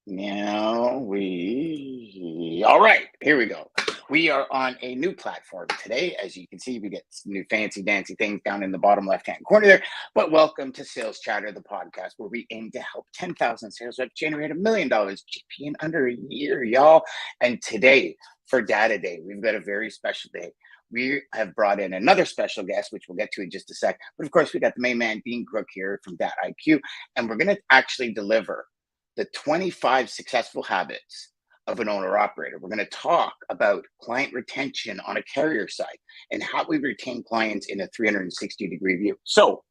Now all right, here we go. We are on a new platform today. As you can see, we get some new fancy dancy things down in the bottom left-hand corner there. But welcome to Sales Chatter, the podcast where we aim to help 10,000 sales reps generate $1 million GP in under a year, y'all. And today, for Data Day, we've got a very special day. We have brought in another special guest, which we'll get to in just a sec. But of course, we got the main man, Dean Crook, here from Data IQ, and we're going to actually deliver the 25 successful habits of an owner operator. We're going to talk about client retention on a carrier side and how we retain clients in a 360-degree view. So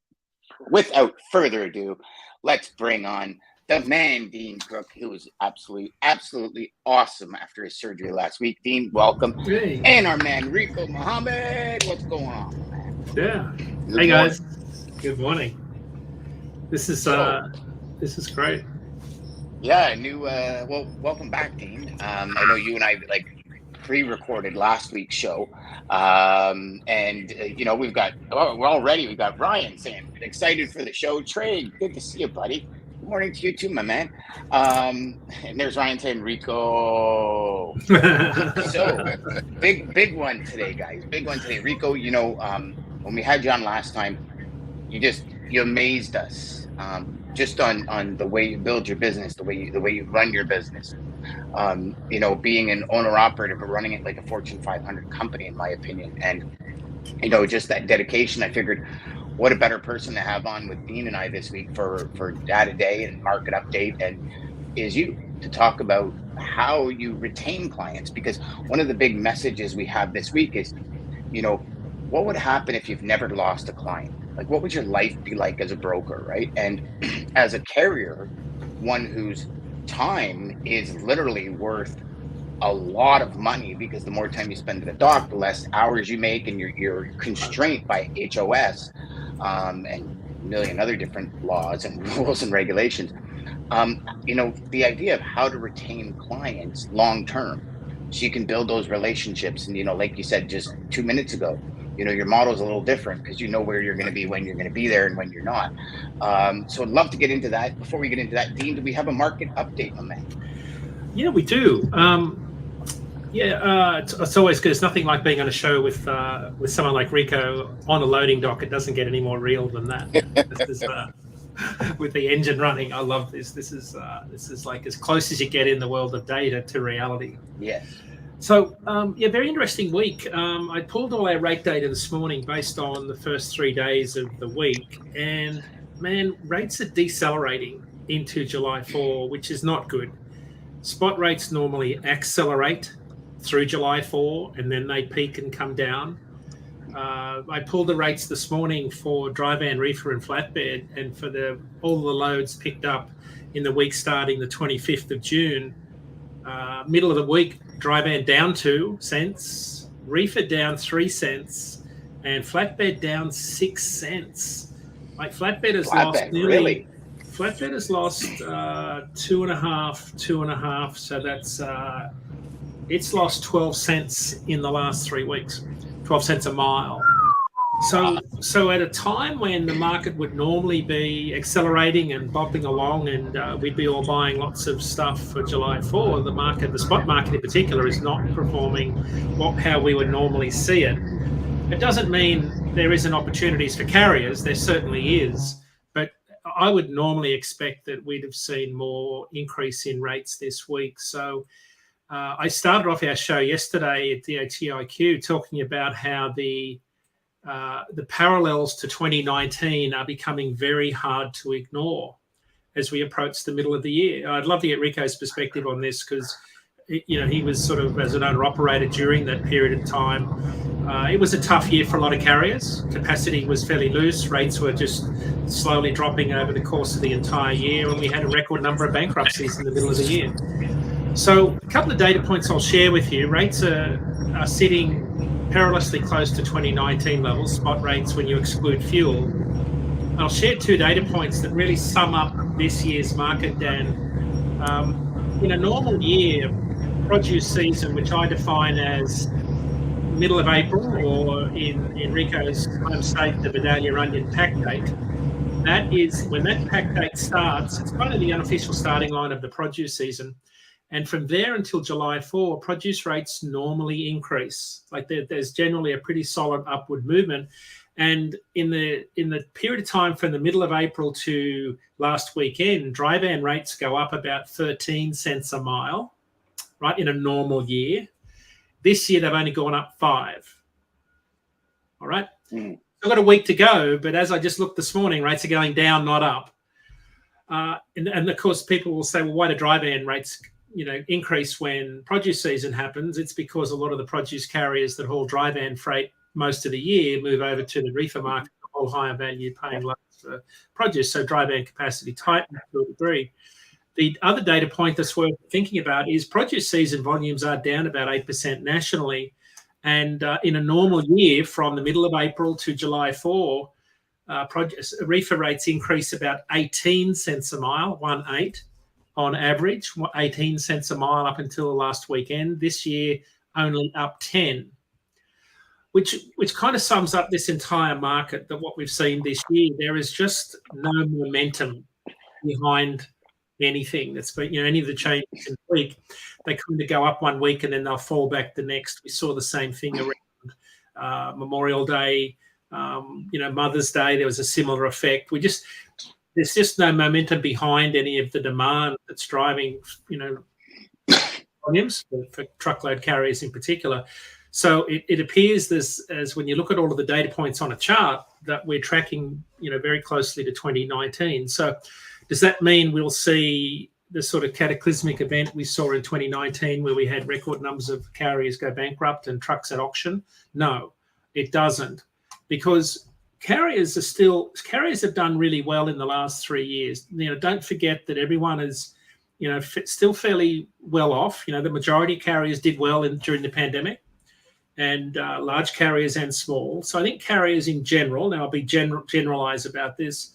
without further ado, let's bring on the man, Dean Crook, who was absolutely awesome after his surgery last week. Dean, welcome. Hey. And our man, Rico Mohamed. What's going on, man? Yeah. Good hey, morning. guys. Good morning. This is great. Yeah, welcome back, Dean. I know you and I pre-recorded last week's show, we've got Ryan saying excited for the show. Trey, good to see you, buddy. Good morning to you too, my man. And there's Ryan saying Rico. So big one today, guys. Big one today, Rico. When we had you on last time, you amazed us. Just on the way you build your business, the way you run your business, being an owner operator, but running it like a Fortune 500 company, in my opinion. And, just that dedication, I figured what a better person to have on with Dean and I this week for Data Day and market update and is you to talk about how you retain clients. Because one of the big messages we have this week is, what would happen if you've never lost a client? Like, what would your life be like as a broker, right? And as a carrier, one whose time is literally worth a lot of money, because the more time you spend at a dock, the less hours you make, and you're constrained by HOS and a million other different laws and rules and regulations. The idea of how to retain clients long term, so you can build those relationships. And like you said just 2 minutes ago, your model is a little different because you know where you're going to be, when you're going to be there, and when you're not. So I'd love to get into that. Before we get into that, Dean, do we have a market update on that? Yeah, we do. It's always good. It's nothing like being on a show with someone like Rico on a loading dock. It doesn't get any more real than that. This is, with the engine running, I love this. This is like as close as you get in the world of data to reality. Yes. So, very interesting week. I pulled all our rate data this morning based on the first 3 days of the week. And, man, rates are decelerating into July 4, which is not good. Spot rates normally accelerate through July 4, and then they peak and come down. I pulled the rates this morning for dry van, reefer, and flatbed, and for all the loads picked up in the week starting the 25th of June. Middle of the week, dry van down 2 cents, reefer down 3 cents, and flatbed down 6 cents. Like flatbed has lost 2.5. So that's it's lost 12 cents in the last 3 weeks, 12 cents a mile. So at a time when the market would normally be accelerating and bopping along, and we'd be all buying lots of stuff for July 4, the spot market in particular is not performing how we would normally see it. It doesn't mean there isn't opportunities for carriers. There certainly is. But I would normally expect that we'd have seen more increase in rates this week. So I started off our show yesterday at DATIQ talking about how the parallels to 2019 are becoming very hard to ignore as we approach the middle of the year. I'd love to get Rico's perspective on this because, he was sort of as an owner-operator during that period of time. It was a tough year for a lot of carriers. Capacity was fairly loose. Rates were just slowly dropping over the course of the entire year, and we had a record number of bankruptcies in the middle of the year. So a couple of data points I'll share with you. Rates are sitting perilously close to 2019 levels, spot rates when you exclude fuel. I'll share 2 data points that really sum up this year's market, Dan. In a normal year, produce season, which I define as middle of April, or in Rico's home state, the Vidalia onion pack date, that is when that pack date starts. It's kind of the unofficial starting line of the produce season. And from there until July 4, produce rates normally increase. Like there's generally a pretty solid upward movement. And in the period of time from the middle of April to last weekend, dry van rates go up about 13 cents a mile, right, in a normal year. This year, they've only gone up 5. All right? I've got a week to go, but as I just looked this morning, rates are going down, not up. And of course, people will say, well, why do dry van rates increase when produce season happens? It's because a lot of the produce carriers that haul dry van freight most of the year move over to the reefer market to haul higher value paying loads for produce. So dry van capacity tightens to a degree. The other data point that's worth thinking about is produce season volumes are down about 8% nationally. And in a normal year, from the middle of April to July 4, produce reefer rates increase about 18 cents a mile, 1.8 on average, 18 cents a mile up until last weekend. This year, only up 10, which kind of sums up this entire market, that what we've seen this year. There is just no momentum behind anything that's been, any of the changes in the week. They kind of go up one week and then they'll fall back the next. We saw the same thing around Memorial Day, Mother's Day. There was a similar effect. There's just no momentum behind any of the demand that's driving, volumes for truckload carriers in particular. So it appears as when you look at all of the data points on a chart that we're tracking, very closely to 2019. So does that mean we'll see the sort of cataclysmic event we saw in 2019 where we had record numbers of carriers go bankrupt and trucks at auction? No, it doesn't, because carriers have done really well in the last 3 years. Don't forget that everyone is, still fairly well off. The majority of carriers did well during the pandemic, and large carriers and small. So I think carriers in general, now I'll be generalize about this,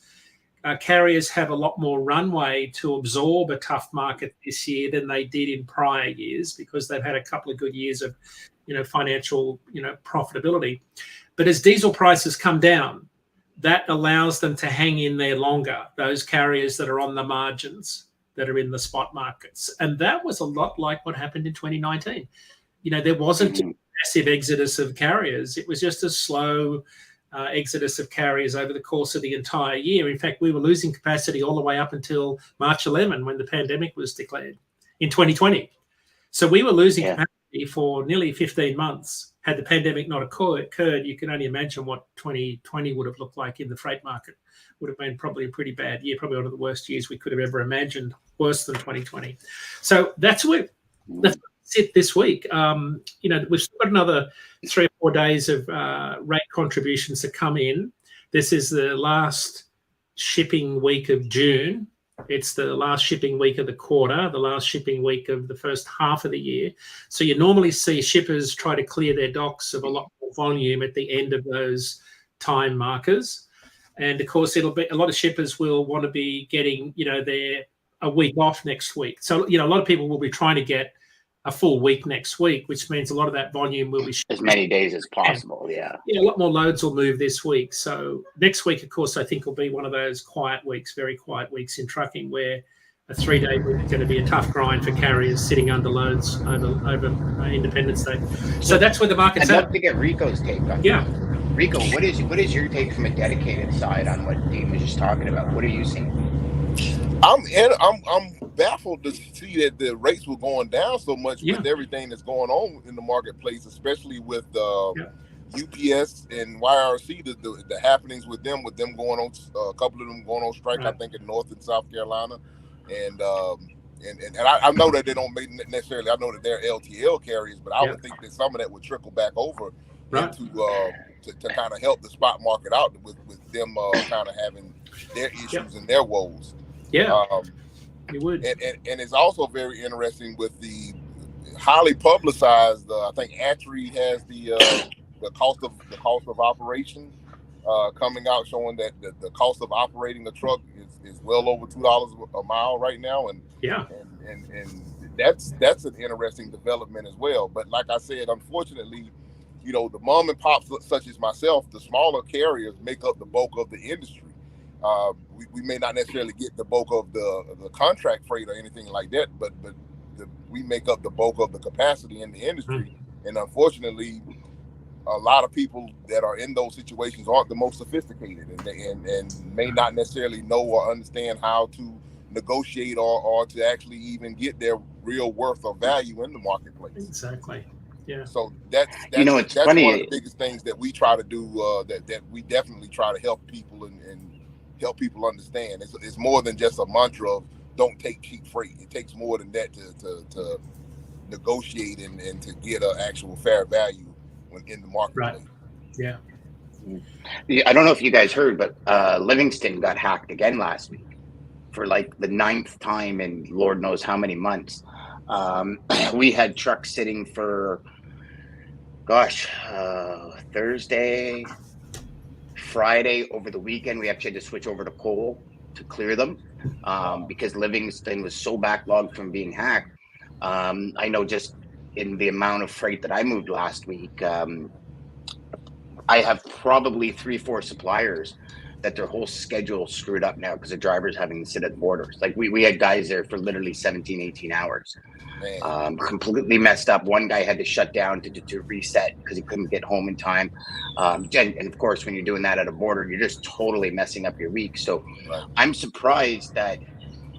carriers have a lot more runway to absorb a tough market this year than they did in prior years, because they've had a couple of good years of, financial, profitability. But as diesel prices come down, that allows them to hang in there longer, those carriers that are on the margins, that are in the spot markets. And that was a lot like what happened in 2019. There wasn't a massive exodus of carriers. It was just a slow exodus of carriers over the course of the entire year. In fact, we were losing capacity all the way up until March 11, when the pandemic was declared in 2020. So we were losing capacity for nearly 15 months. Had the pandemic not occurred, you can only imagine what 2020 would have looked like in the freight market. Would have been probably a pretty bad year, probably one of the worst years we could have ever imagined, worse than 2020. So that's where it this week. We've still got another 3 or 4 days of rate contributions to come in. This is the last shipping week of June. It's the last shipping week of the quarter, the last shipping week of the first half of the year. So you normally see shippers try to clear their docks of a lot more volume at the end of those time markers. And of course, it'll be a lot of shippers will want to be getting, a week off next week. So, a lot of people will be trying to get a full week next week, which means a lot of that volume will be as many days as possible. Yeah, a lot more loads will move this week. So next week, of course, I think will be one of those quiet weeks, very quiet weeks in trucking, where a 3-day week is going to be a tough grind for carriers sitting under loads over Independence Day. So that's where the market's at. I'd love to get Rico's take on that. Rico, what is your take from a dedicated side on what Dean was just talking about? What are you seeing? I'm baffled to see that the rates were going down so much with everything that's going on in the marketplace, especially with UPS and YRC, the happenings with them going on, a couple of them going on strike, I think in North and South Carolina, and I know that they don't make necessarily. I know that they're LTL carriers, but I would think that some of that would trickle back over into to kind of help the spot market out with them kind of having their issues and their woes. You would. And it's also very interesting with the highly publicized. I think Atri has the cost of operation coming out, showing that the cost of operating a truck is well over $2 a mile right now, and that's an interesting development as well. But like I said, unfortunately, the mom and pops such as myself, the smaller carriers make up the bulk of the industry. We may not necessarily get the bulk of the contract freight or anything like that, but we make up the bulk of the capacity in the industry. And unfortunately, a lot of people that are in those situations aren't the most sophisticated and may not necessarily know or understand how to negotiate or to actually even get their real worth or value in the marketplace. Exactly. Yeah. So that's it's funny. one of the biggest things that we try to do. That we definitely try to help people and help people understand. It's more than just a mantra of don't take cheap freight. It takes more than that to negotiate and to get an actual fair value in the marketplace. Right. Yeah. I don't know if you guys heard, but Livingston got hacked again last week for like the 9th time in Lord knows how many months. We had trucks sitting for, Thursday, Friday, over the weekend. We actually had to switch over to coal to clear them because Livingston was so backlogged from being hacked. I know just in the amount of freight that I moved last week, I have probably 3-4 suppliers that their whole schedule screwed up now because the drivers having to sit at the borders. Like we had guys there for literally 17, 18 hours. Completely messed up. One guy had to shut down to reset because he couldn't get home in time. And of course, when you're doing that at a border, you're just totally messing up your week. So I'm surprised that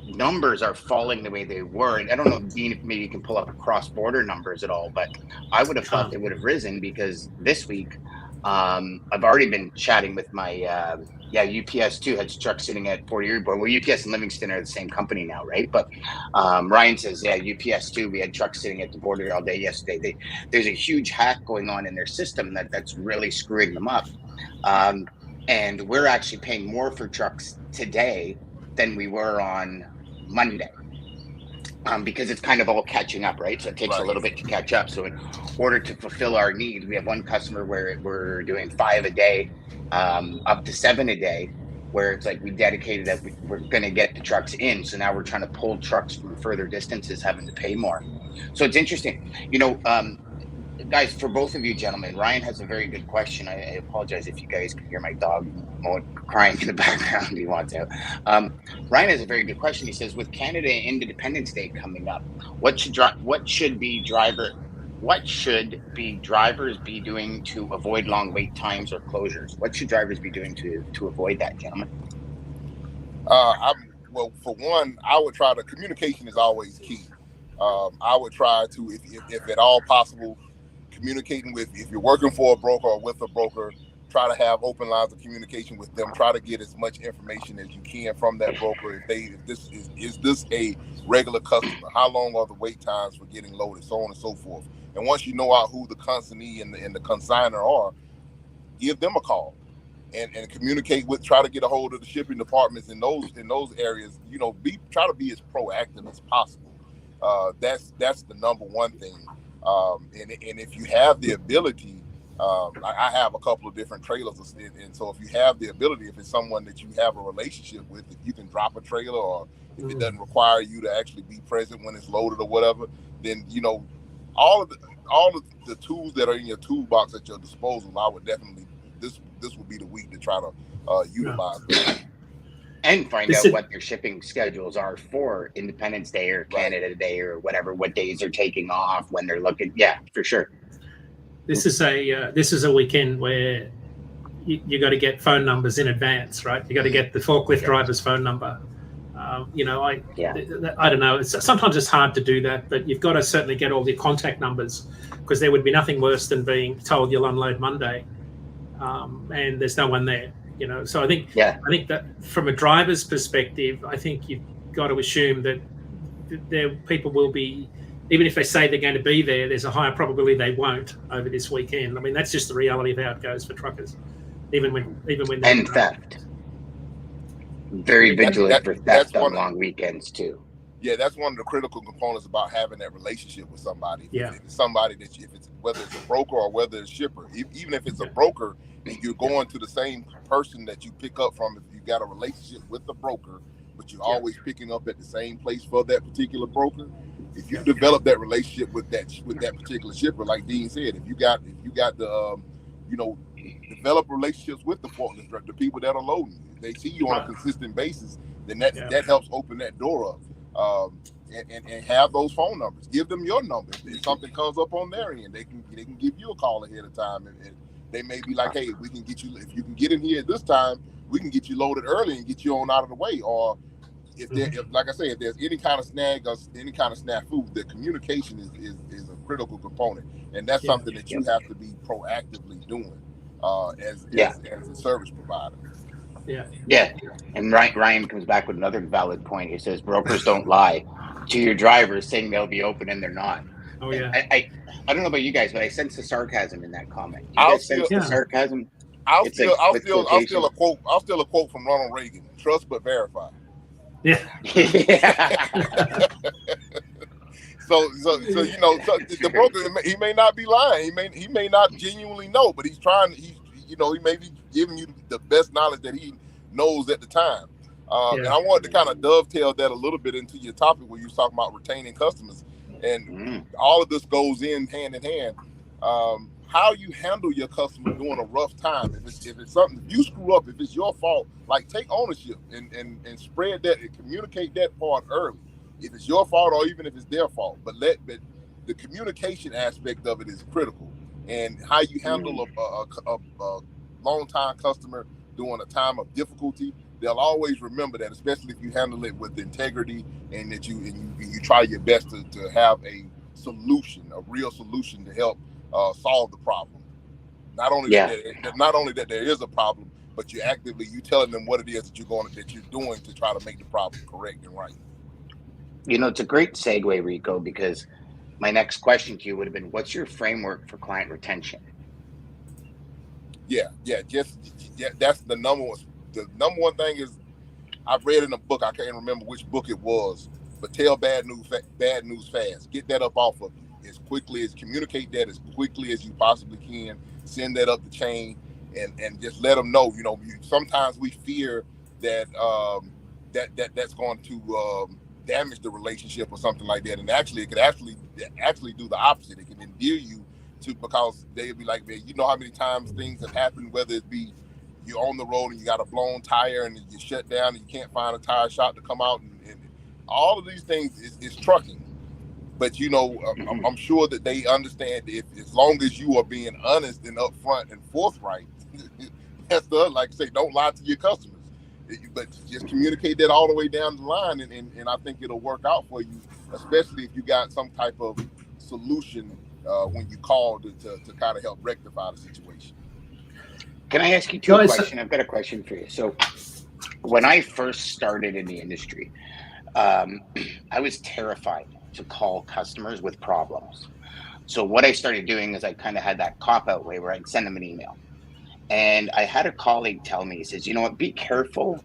numbers are falling the way they were. And I don't know, Dean, if maybe you can pull up cross-border numbers at all, but I would have thought they would have risen because this week, I've already been chatting with my UPS too had trucks sitting at 40 Well, UPS and Livingston are the same company now, right? But Ryan says, UPS too, we had trucks sitting at the border all day yesterday. There's a huge hack going on in their system that's really screwing them up. And we're actually paying more for trucks today than we were on Monday. Because it's kind of all catching up, right? So it takes a little bit to catch up. So in order to fulfill our needs, we have one customer where we're doing 5 a day, up to 7 a day, where it's like we dedicated that we're going to get the trucks in. So now we're trying to pull trucks from further distances, having to pay more. So it's interesting. Guys, for both of you gentlemen, Ryan has a very good question. I apologize if you guys can hear my dog crying in the background. He wants out. Ryan has a very good question. He says, with Canada Independence Day coming up, what should drivers be doing to avoid long wait times or closures? What should drivers be doing to avoid that, gentlemen? Well, for one, I would try to, communication is always key. I would try to, if at all possible, communicating with, if you're working for a broker or with a broker, try to have open lines of communication with them. Try to get as much information as you can from that broker. If this is this a regular customer? How long are the wait times for getting loaded? So on and so forth. And once you know out who the consignee and the consignor are, give them a call and communicate with. Try to get a hold of the shipping departments in those areas. Try to be as proactive as possible. That's the number one thing. And if you have the ability, I have a couple of different trailers, and so if you have the ability, if it's someone that you have a relationship with, if you can drop a trailer, or if it doesn't require you to actually be present when it's loaded or whatever, then all of the tools that are in your toolbox at your disposal, I would definitely this would be the week to try to utilize. And find out what their shipping schedules are for Independence Day or Canada Day or whatever, what days they're taking off, when they're looking. Yeah, for sure. This is a weekend where you got to get phone numbers in advance, right? You got to get the forklift driver's phone number. I don't know. Sometimes it's hard to do that, but you've got to certainly get all the contact numbers, because there would be nothing worse than being told you'll unload Monday, and there's no one there. So I think that from a driver's perspective, I think you've got to assume that people will be, even if they say they're going to be there, there's a higher probability they won't over this weekend. I mean, that's just the reality of how it goes for truckers, even when and theft. Very vigilant for theft on long weekends too. Yeah, that's one of the critical components about having that relationship with somebody. Yeah, if it's somebody that whether it's a broker or whether it's a shipper, even if it's a broker and you're going to the same person that you pick up from, if you got a relationship with the broker, but you're always picking up at the same place for that particular broker. If you develop that relationship with that particular shipper, like Dean said, if you got the develop relationships with the forklift, the people that are loading you. they see you on a consistent basis, then that helps open that door up. And have those phone numbers. Give them your number. If something comes up on their end, they can give you a call ahead of time, and they may be like, hey, we can get you, if you can get in here at this time, we can get you loaded early and get you on out of the way. Or if like I say, if there's any kind of snag or any kind of snafu, the communication is a critical component, and that's something that you have to be proactively doing as a service provider. Yeah. And Ryan comes back with another valid point. He says brokers don't lie to your drivers saying they'll be open and they're not. Oh yeah. I don't know about you guys, but I sense the sarcasm in that comment. You guys sense the sarcasm? I'll steal a quote from Ronald Reagan. Trust but verify. Yeah. So the broker, he may not be lying. He may not genuinely know, but he's trying. He may be giving you the best knowledge that he knows at the time. And I wanted to kind of dovetail that a little bit into your topic where you was talking about retaining customers, and all of this goes in hand. How you handle your customer during a rough time. If it's something, if you screw up, if it's your fault, like take ownership and spread that and communicate that part early. If it's your fault or even if it's their fault, but the communication aspect of it is critical. And how you handle a long-time customer during a time of difficulty, they'll always remember that, especially if you handle it with integrity and that you try your best to have a solution, a real solution to help solve the problem. Not only that there is a problem, but you telling them what it is that you're doing to try to make the problem correct and right. It's a great segue, Rico, because my next question to you would have been, what's your framework for client retention? That's the number one. The number one thing is, I've read in a book, I can't remember which book it was, but tell bad news fast. Get that up off of you as quickly as, communicate that as quickly as you possibly can. Send that up the chain and just let them know. Sometimes we fear that that's going to damage the relationship or something like that, and actually it could actually do the opposite. It can endear you to, because they'll be like, man, how many times things have happened, whether it be you're on the road and you got a blown tire and you shut down and you can't find a tire shop to come out, and all of these things is trucking. But I'm sure that they understand as long as you are being honest and upfront and forthright, that's like I say, don't lie to your customers. But just communicate that all the way down the line, and I think it'll work out for you, especially if you got some type of solution when you call to kind of help rectify the situation. Can I ask you a question? I've got a question for you. So when I first started in the industry, I was terrified to call customers with problems. So what I started doing is I kind of had that cop-out way where I'd send them an email. And I had a colleague tell me, he says, be careful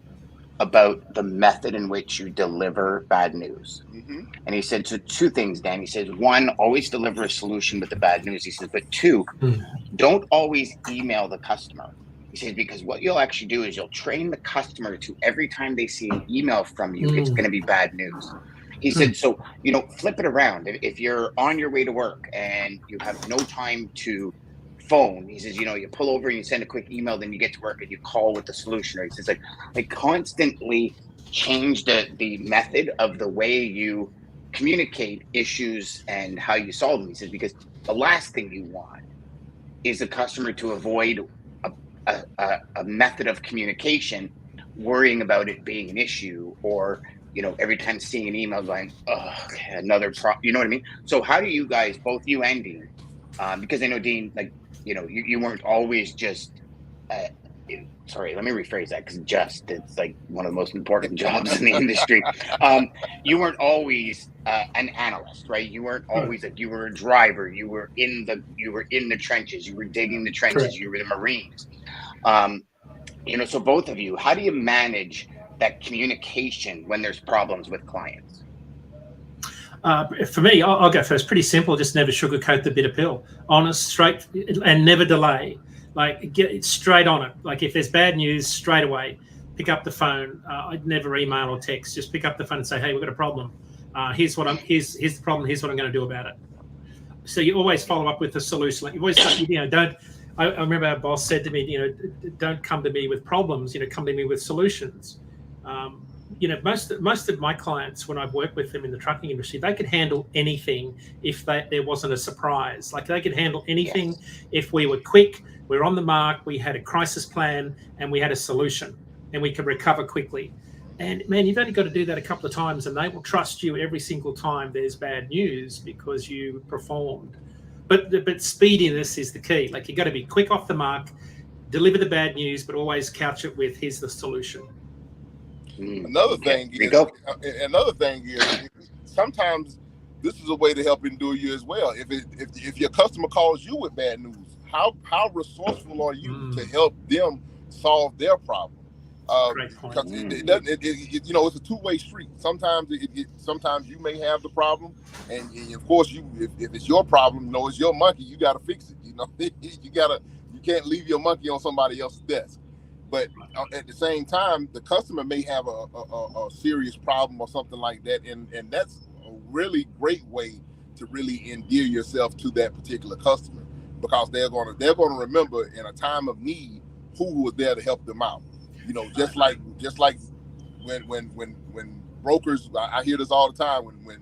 about the method in which you deliver bad news. Mm-hmm. And he said, so two things, Dan. He says, one, always deliver a solution with the bad news. He says, but two, don't always email the customer. He says, because what you'll actually do is you'll train the customer to every time they see an email from you, it's going to be bad news. He said, so, flip it around. If you're on your way to work and you have no time to phone, he says, you pull over and you send a quick email, then you get to work and you call with the solution. Or he says, like constantly change the method of the way you communicate issues and how you solve them. He says, because the last thing you want is a customer to avoid a method of communication, worrying about it being an issue, or every time seeing an email going, oh, okay, another problem. You know what I mean? So how do you guys, both you and Dean, because I know Dean, you weren't always just, sorry, let me rephrase that, because it's like one of the most important jobs in the industry. You weren't always an analyst, right? You weren't always you were a driver. You were in the trenches. You were digging the trenches. Correct. You were the Marines. So both of you, how do you manage that communication when there's problems with clients? For me, I'll go first. Pretty simple. Just never sugarcoat the bitter pill. Honest, straight, and never delay. Like, get it straight on it. Like, if there's bad news, straight away, pick up the phone. I'd never email or text. Just pick up the phone and say, "Hey, we've got a problem. Here's the problem. Here's what I'm going to do about it." So you always follow up with a solution. Like, you always, I remember our boss said to me, don't come to me with problems, come to me with solutions. Most of my clients, when I've worked with them in the trucking industry, they could handle anything if there wasn't a surprise. Like they could handle anything if we were quick, we're on the mark, we had a crisis plan, and we had a solution, and we could recover quickly. And man, you've only got to do that a couple of times, and they will trust you every single time there's bad news because you performed. But speediness is the key. Like you got to be quick off the mark, deliver the bad news, but always couch it with here's the solution. Another thing is sometimes this is a way to help endure you as well. If your customer calls you with bad news, how resourceful are you to help them solve their problem? Because it's a two-way street. Sometimes sometimes you may have the problem, and of course if it's your problem, it's your monkey. You got to fix it. You can't leave your monkey on somebody else's desk. But at the same time, the customer may have a serious problem or something like that, and that's a really great way to really endear yourself to that particular customer, because they're gonna remember in a time of need who was there to help them out. Just like when brokers, I hear this all the time when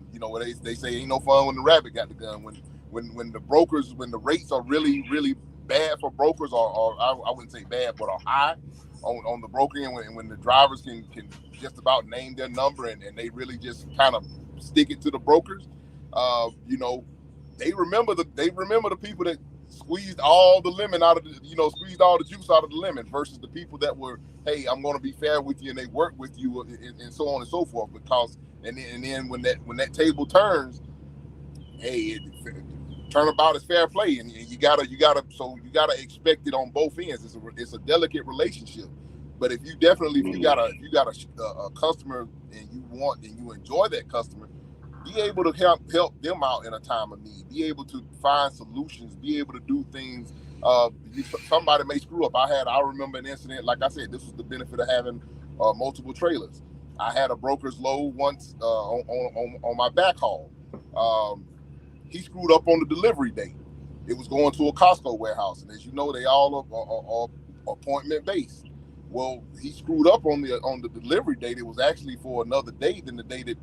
they say ain't no fun when the rabbit got the gun. When the rates are really, really bad for brokers, or I wouldn't say bad, but are high on the brokering, and when the drivers can just about name their number and they really just kind of stick it to the brokers, they remember the people that squeezed all the lemon out of squeezed all the juice out of the lemon, versus the people that were, hey, I'm going to be fair with you, and they work with you, and so on and so forth. Because and then when that table turns, hey, turnabout is fair play, and you gotta expect it on both ends. It's a delicate relationship, but if you got a customer and you enjoy that customer, be able to help them out in a time of need. Be able to find solutions. Be able to do things. Somebody may screw up. I remember an incident. Like I said, this was the benefit of having multiple trailers. I had a broker's load once on my backhaul. He screwed up on the delivery date. It was going to a Costco warehouse, and as you know, they all are appointment based. Well, he screwed up on the delivery date. It was actually for another day than the day that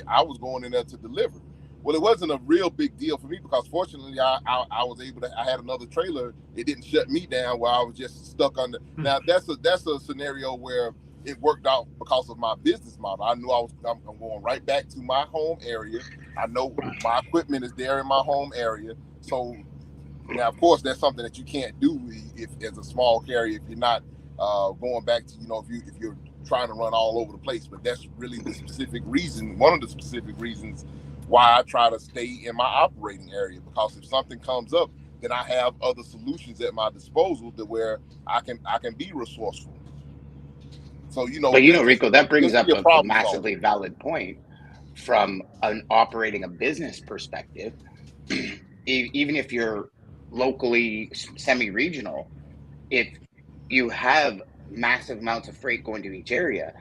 I was going in there to deliver. Well, it wasn't a real big deal for me, because fortunately I was able to. I had another trailer. It didn't shut me down where I was just stuck on the. Now that's a scenario where it worked out because of my business model. I knew I'm going right back to my home area. I know my equipment is there in my home area. So now, of course, that's something that you can't do if as a small carrier, if you're not going back to, if you're trying to run all over the place. But that's really the specific reason, one of the specific reasons why I try to stay in my operating area, because if something comes up, then I have other solutions at my disposal to where I can be resourceful. So, But Rico, that brings up a massively valid point from an operating a business perspective. Even if you're locally semi-regional, if you have massive amounts of freight going to each area,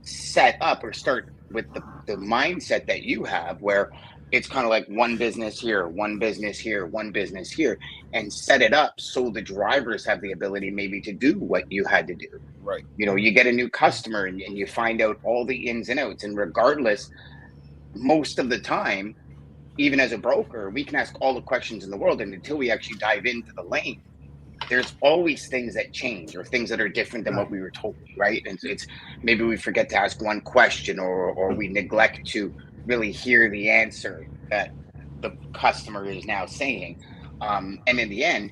set up or start with the mindset that you have, where it's kind of like one business here, one business here, one business here, and set it up so the drivers have the ability maybe to do what you had to do. Right. You get a new customer and you find out all the ins and outs, and regardless, most of the time, even as a broker, we can ask all the questions in the world, and until we actually dive into the lane, there's always things that change or things that are different than what we were told, right? And it's maybe we forget to ask one question, or we neglect to really hear the answer that the customer is now saying. And in the end,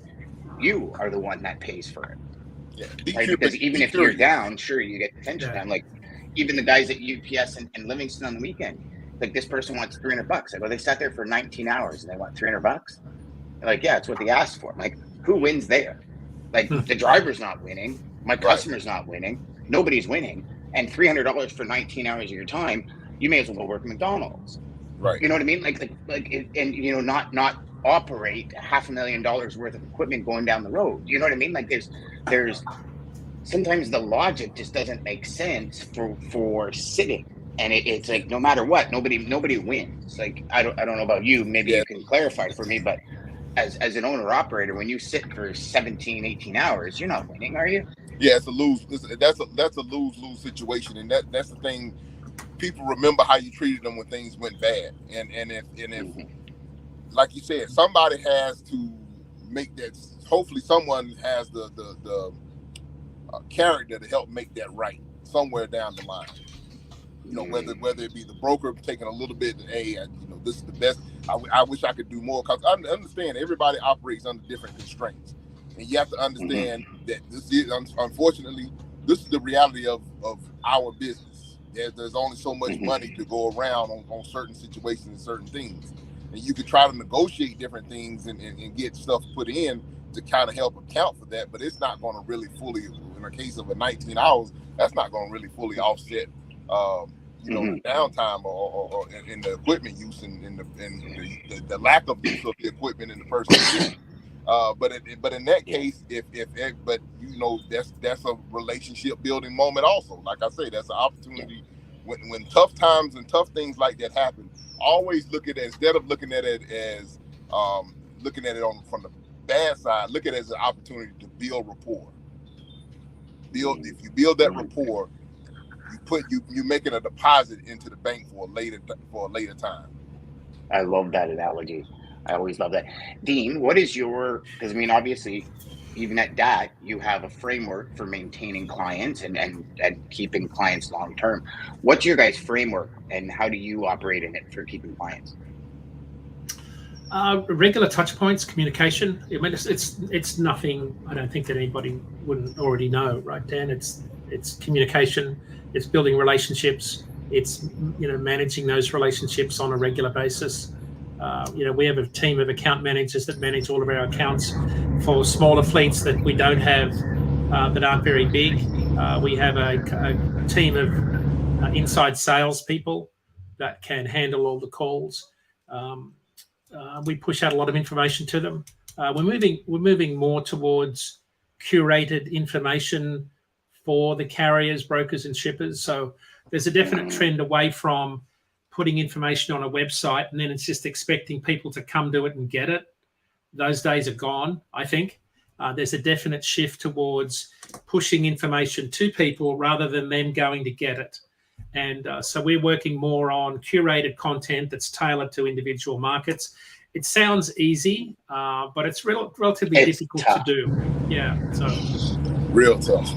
you are the one that pays for it. Yeah. Right? Because even if you're down, sure, you get attention down. Like even the guys at UPS and Livingston on the weekend, like this person wants $300. I go, they sat there for 19 hours and they want $300. They're like, yeah, it's what they asked for. I'm like, who wins there? Like the driver's not winning, my customer's not winning, nobody's winning. And $300 for 19 hours of your time, you may as well work at McDonald's. Right. You know what I mean? Not operate $500,000 worth of equipment going down the road. You know what I mean? Like there's sometimes the logic just doesn't make sense for sitting. And it's like, no matter what, nobody wins. Like, I don't know about you, maybe you can clarify for me, but as an owner operator, when you sit for 17, 18 hours, you're not winning, are you? Yeah, it's a lose. That's a lose-lose situation, and that's the thing. People remember how you treated them when things went bad, and if like you said, somebody has to make that. Hopefully, someone has the character to help make that right somewhere down the line. You know, whether it be the broker taking a little bit, hey, this is the best. I wish I could do more, because I understand everybody operates under different constraints, and you have to understand that this is, unfortunately, this is the reality of our business. There's only so much money to go around on certain situations and certain things, and you could try to negotiate different things and get stuff put in to kind of help account for that, but it's not going to really fully, in a case of a 19 hours, that's not going to really fully offset downtime or in the equipment use and the lack of use of the equipment in the person. But in that case, if that's a relationship building moment also. Like I say, that's an opportunity when tough times and tough things like that happen. Always look at it, instead of looking at it as looking at it from the bad side, look at it as an opportunity to build rapport. If you build that rapport, you're making a deposit into the bank for a later time. I love that analogy. I always love that. Dean, what is because I mean, obviously, even at that, you have a framework for maintaining clients and keeping clients long term. What's your guys' framework, and how do you operate in it for keeping clients? Regular touch points, communication. I mean, it's nothing I don't think that anybody wouldn't already know, right, Dan? It's communication. It's building relationships. It's managing those relationships on a regular basis. We have a team of account managers that manage all of our accounts for smaller fleets that we don't have that aren't very big. We have a team of inside sales people that can handle all the calls. We push out a lot of information to them. We're moving more towards curated information for the carriers, brokers, and shippers. So there's a definite trend away from putting information on a website and then it's just expecting people to come to it and get it. Those days are gone, I think. There's a definite shift towards pushing information to people rather than them going to get it. And so we're working more on curated content that's tailored to individual markets. It sounds easy, but it's relatively difficult tough to do. Yeah, so real tough.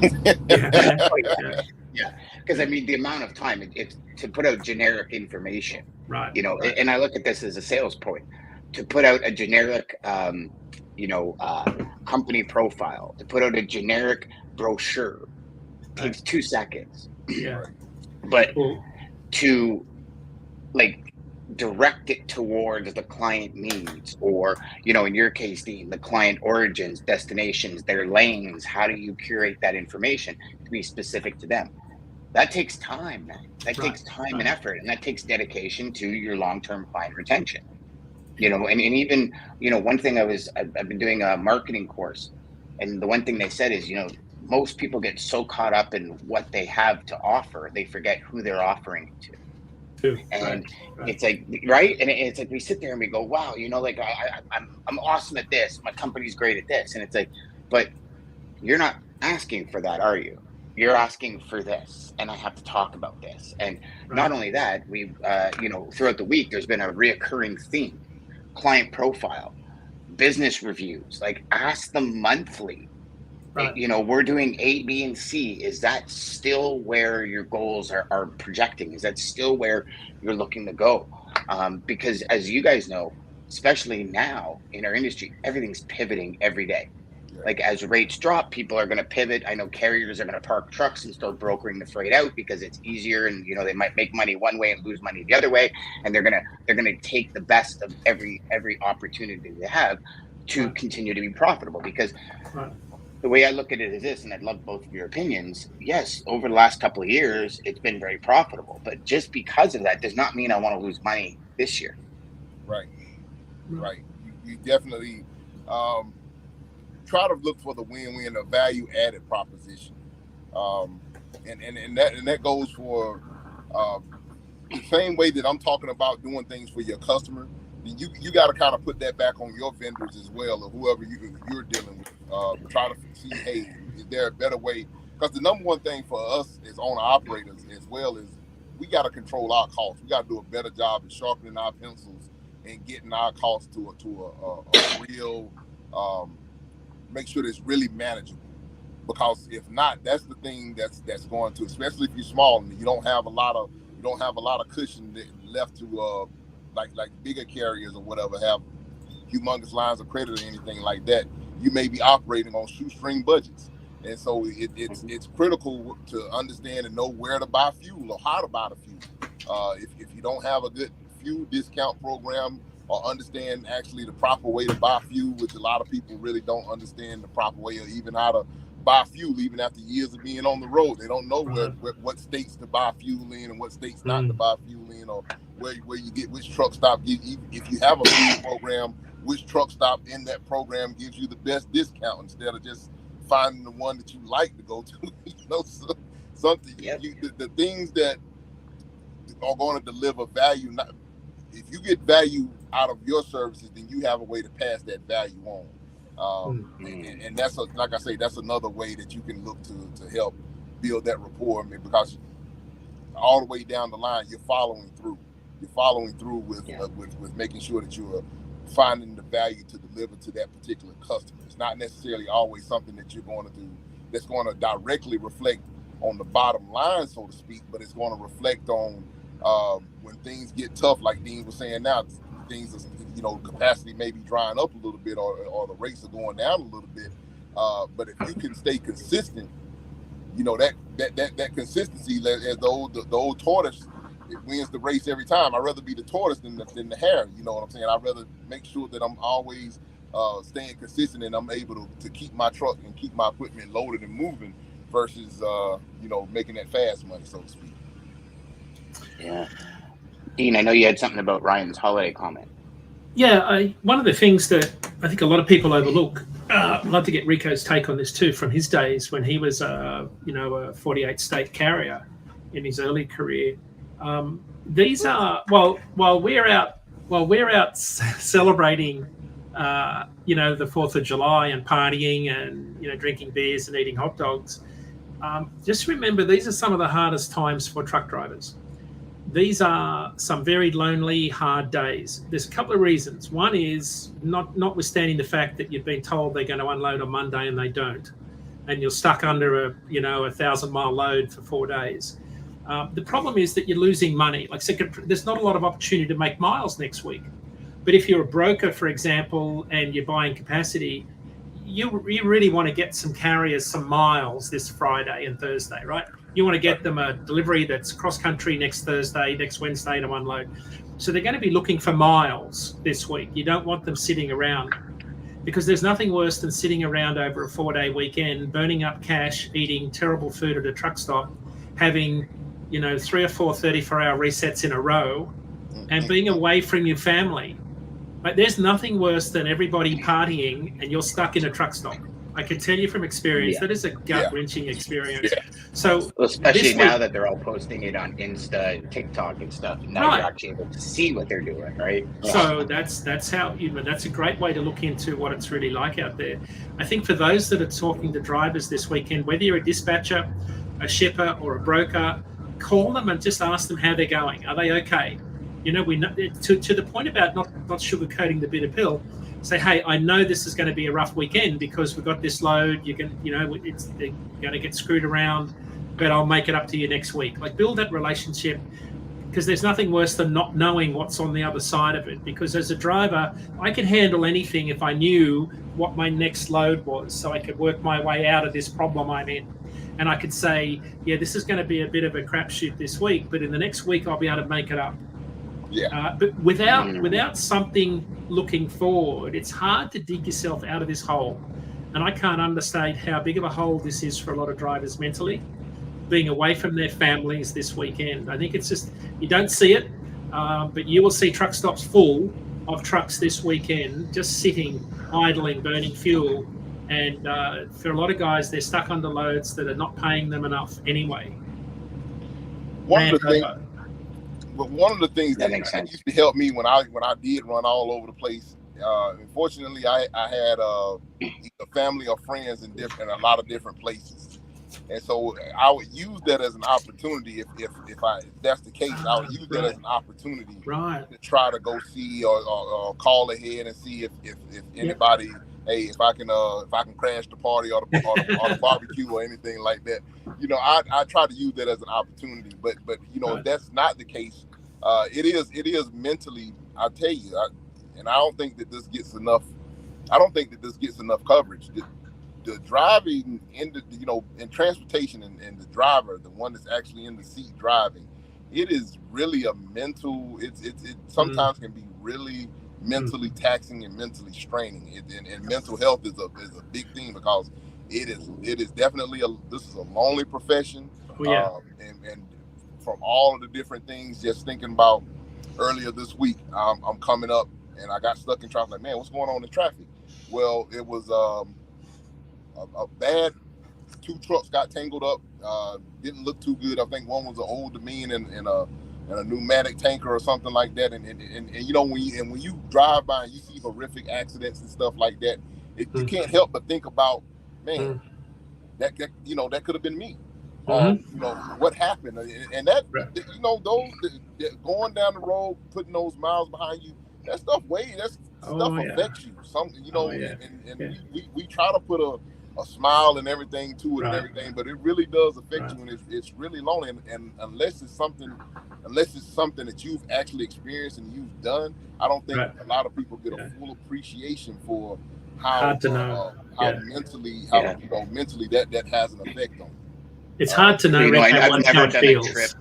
Yeah, because I mean, the amount of time it's to put out generic information, right? And I look at this as a sales point. To put out a generic, company profile, to put out a generic brochure takes 2 seconds. Yeah, but to direct it towards the client needs, or in your case, Dean, the client origins, destinations, their lanes, how do you curate that information to be specific to them? That takes time, man. That takes time and effort, and that takes dedication to your long-term client retention. And even one thing I've been doing a marketing course, and the one thing they said is most people get so caught up in what they have to offer, they forget who they're offering it to. And it's like, right? And it's like we sit there and we go, wow, I'm awesome at this. My company's great at this. And it's like, but you're not asking for that, are you? You're asking for this, and I have to talk about this. And not only that, we've, throughout the week, there's been a reoccurring theme: client profile, business reviews. Like, ask them monthly. We're doing A, B, and C. Is that still where your goals are projecting? Is that still where you're looking to go? Because as you guys know, especially now in our industry, everything's pivoting every day. Like, as rates drop, people are going to pivot. I know carriers are going to park trucks and start brokering the freight out because it's easier, and they might make money one way and lose money the other way, and they're gonna take the best of every opportunity they have to continue to be profitable. Because the way I look at it is this, and I'd love both of your opinions. Yes, over the last couple of years, it's been very profitable, but just because of that does not mean I want to lose money this year. Right. You definitely try to look for the win-win, a value-added proposition, and that goes for the same way that I'm talking about doing things for your customer. then you got to kind of put that back on your vendors as well, or whoever you're dealing with. Try to see, hey, is there a better way? Because the number one thing for us as owner operators as well is we got to control our costs. We got to do a better job of sharpening our pencils and getting our costs to a real, make sure that it's really manageable. Because if not, that's the thing that's going to, especially if you're small and you don't have a lot of cushion left to like bigger carriers or whatever have humongous lines of credit or anything like that. You may be operating on shoestring budgets. And so it's critical to understand and know where to buy fuel or how to buy the fuel. If you don't have a good fuel discount program or understand actually the proper way to buy fuel, which a lot of people really don't understand the proper way or even how to buy fuel, even after years of being on the road. They don't know what states to buy fuel in and what states not to buy fuel in, or where you get which truck stop. If you have a fuel program, which truck stop in that program gives you the best discount instead of just finding the one that you like to go to. Something. Yep. The things that are going to deliver value. If you get value out of your services, then you have a way to pass that value on. And that's like I say, that's another way that you can look to help build that rapport. I mean, because all the way down the line, you're following through. You're following through with making sure that you're finding the value to deliver to that particular customer. It's not necessarily always something that you're going to do that's going to directly reflect on the bottom line, so to speak, but it's going to reflect on when things get tough, like Dean was saying now, things, capacity may be drying up a little bit or the rates are going down a little bit. But if you can stay consistent, that consistency, as the old tortoise, it wins the race every time. I'd rather be the tortoise than the hare. You know what I'm saying? I'd rather make sure that I'm always staying consistent and I'm able to keep my truck and keep my equipment loaded and moving versus, making that fast money, so to speak. Yeah. Dean, I know you had something about Ryan's holiday comment. Yeah, one of the things that I think a lot of people overlook, I'd love to get Rico's take on this too, from his days when he was a 48-state carrier in his early career. These are while we're out celebrating, the 4th of July and partying and drinking beers and eating hot dogs. Just remember, these are some of the hardest times for truck drivers. These are some very lonely, hard days. There's a couple of reasons. One is notwithstanding the fact that you've been told they're going to unload on Monday and they don't, and you're stuck under a 1,000-mile load for 4 days. The problem is that you're losing money. There's not a lot of opportunity to make miles next week. But if you're a broker, for example, and you're buying capacity, you really want to get some carriers some miles this Friday and Thursday, right? You want to get them a delivery that's cross-country next Thursday, next Wednesday to unload. So they're going to be looking for miles this week. You don't want them sitting around, because there's nothing worse than sitting around over a 4-day weekend, burning up cash, eating terrible food at a truck stop, having 3 or 4 34-hour resets in a row, and being away from your family. But there's nothing worse than everybody partying and you're stuck in a truck stop. I can tell you from experience, that is a gut-wrenching experience. Yeah. So, especially now that they're all posting it on Insta, TikTok, and stuff, and now you're actually able to see what they're doing, right? Yeah. So that's how that's a great way to look into what it's really like out there. I think for those that are talking to drivers this weekend, whether you're a dispatcher, a shipper, or a broker, call them and just ask them how they're going. Are they okay? We know, to the point about not sugarcoating the bitter pill. Say, hey, I know this is going to be a rough weekend because we've got this load. You're going to get screwed around, but I'll make it up to you next week. Build that relationship, because there's nothing worse than not knowing what's on the other side of it. Because as a driver, I could handle anything if I knew what my next load was, so I could work my way out of this problem I'm in. And I could say, this is going to be a bit of a crapshoot this week, but in the next week I'll be able to make it up. Yeah. But without something looking forward, it's hard to dig yourself out of this hole. And I can't understate how big of a hole this is for a lot of drivers mentally, being away from their families this weekend. I think it's just, you don't see it, but you will see truck stops full of trucks this weekend, just sitting, idling, burning fuel. And for a lot of guys, they're stuck under loads that are not paying them enough anyway. One of But one of the things that used to help me when I did run all over the place, unfortunately, I had a family or friends in a lot of different places, and so I would use that as an opportunity. If that's the case, I would use that as an opportunity to try to go see or call ahead and see if anybody. Hey, if I can crash the party or the barbecue or anything like that, you know, I try to use that as an opportunity. But you know, if that's not the case, it is mentally. I tell you, and I don't think that this gets enough. I don't think that this gets enough coverage. The driving in in transportation and the driver, the one that's actually in the seat driving, it is really a mental. It sometimes can be really mentally taxing and mentally straining. And mental health is a big thing because it is definitely this is a lonely profession. And from all of the different things, just thinking about earlier this week, I'm coming up and I got stuck in traffic. Like, man, what's going on in traffic? Well, it was a bad. 2 trucks got tangled up. Didn't look too good. I think one was an old Dominion and a pneumatic tanker or something like that. And you know, when you drive by and you see horrific accidents and stuff like that, you can't help but think about, man, that you know, that could have been me. You know, what happened, and that you know, those that going down the road, putting those miles behind you, that stuff affects you. You know, and we try to put a smile and everything to it and everything, but it really does affect you, and it's really lonely. And unless it's something that you've actually experienced and you've done, I don't think a lot of people get a full appreciation for how mentally that has an effect on you. It's hard to know, you know, what it feels.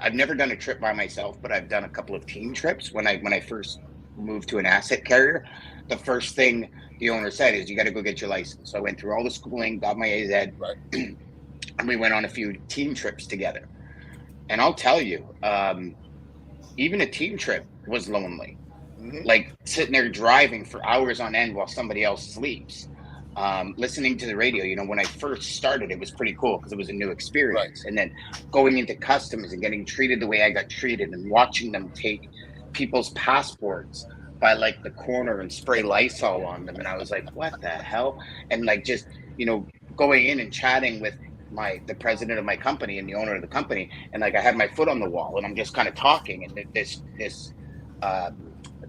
I've never done a trip by myself, but I've done a couple of team trips. When I first moved to an asset carrier, the first thing the owner said is, you got to go get your license. So I went through all the schooling, got my AZ, and we went on a few team trips together. And I'll tell you, even a team trip was lonely. Like sitting there driving for hours on end while somebody else sleeps. Listening to the radio, you know, when I first started, it was pretty cool because it was a new experience. And then going into customs and getting treated the way I got treated and watching them take people's passports by like the corner and spray Lysol on them. And I was like, what the hell? And like, just, you know, going in and chatting with the president of my company and the owner of the company. And like, I had my foot on the wall and I'm just kind of talking. And this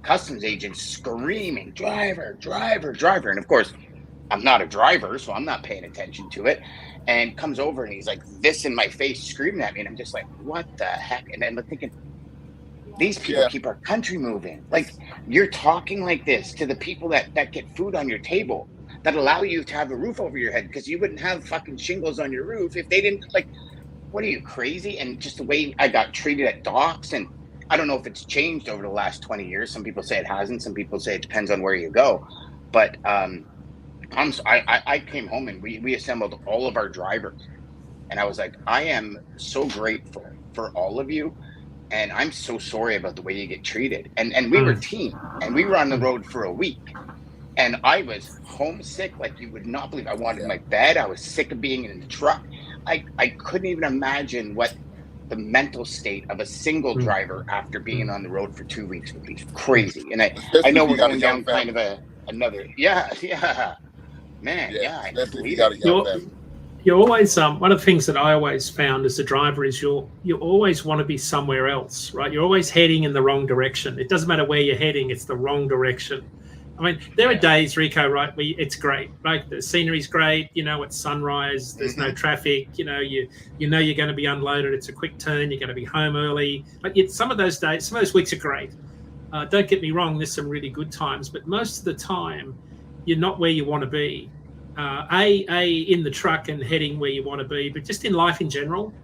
customs agent screaming, driver, driver, driver. And of course, I'm not a driver, so I'm not paying attention to it. And comes over and he's like this in my face, screaming at me. And I'm just like, what the heck? And I'm thinking, these people keep our country moving. Like, you're talking like this to the people that get food on your table, that allow you to have a roof over your head, because you wouldn't have fucking shingles on your roof if they didn't. Like, what are you, crazy? And just the way I got treated at docks, and I don't know if it's changed over the last 20 years. Some people say it hasn't. Some people say it depends on where you go. But I came home and we assembled all of our drivers, and I was like, I am so grateful for all of you, and I'm so sorry about the way you get treated. And we were a team, and we were on the road for a week, and I was homesick like you would not believe. I wanted my bed. I was sick of being in the truck. I couldn't even imagine what the mental state of a single driver after being on the road for 2 weeks would be. Crazy. And I know we're going down kind of another man, I believe it. You always one of the things that I always found as a driver is you always want to be somewhere else, right? You're always heading in the wrong direction. It doesn't matter where you're heading; it's the wrong direction. I mean, there are days, Rico, right, where it's great, right? The scenery's great. You know, it's sunrise. There's no traffic. You know, you know you're going to be unloaded. It's a quick turn. You're going to be home early. Like, some of those days, some of those weeks are great. Don't get me wrong. There's some really good times, but most of the time, you're not where you want to be. In the truck and heading where you want to be, but just in life in general.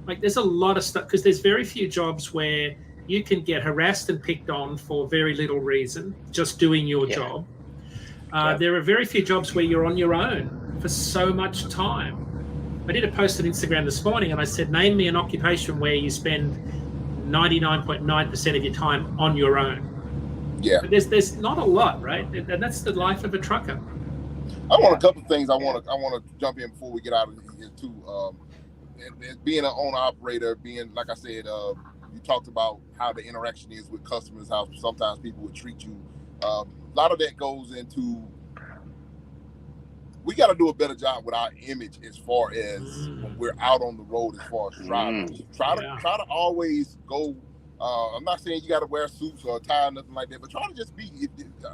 Like, there's a lot of stuff, because there's very few jobs where you can get harassed and picked on for very little reason, just doing your job. There are very few jobs where you're on your own for so much time. I did a post on Instagram this morning and I said, name me an occupation where you spend 99.9% of your time on your own. But there's not a lot, right? And that's the life of a trucker. I want a couple of things. I want to jump in before we get out of here too. Being an owner operator, being, like I said, you talked about how the interaction is with customers, how sometimes people would treat you. A lot of that goes into, we got to do a better job with our image as far as when we're out on the road, as far as driving. Try to always go. I'm not saying you got to wear suits or a tie or nothing like that, but try to just be.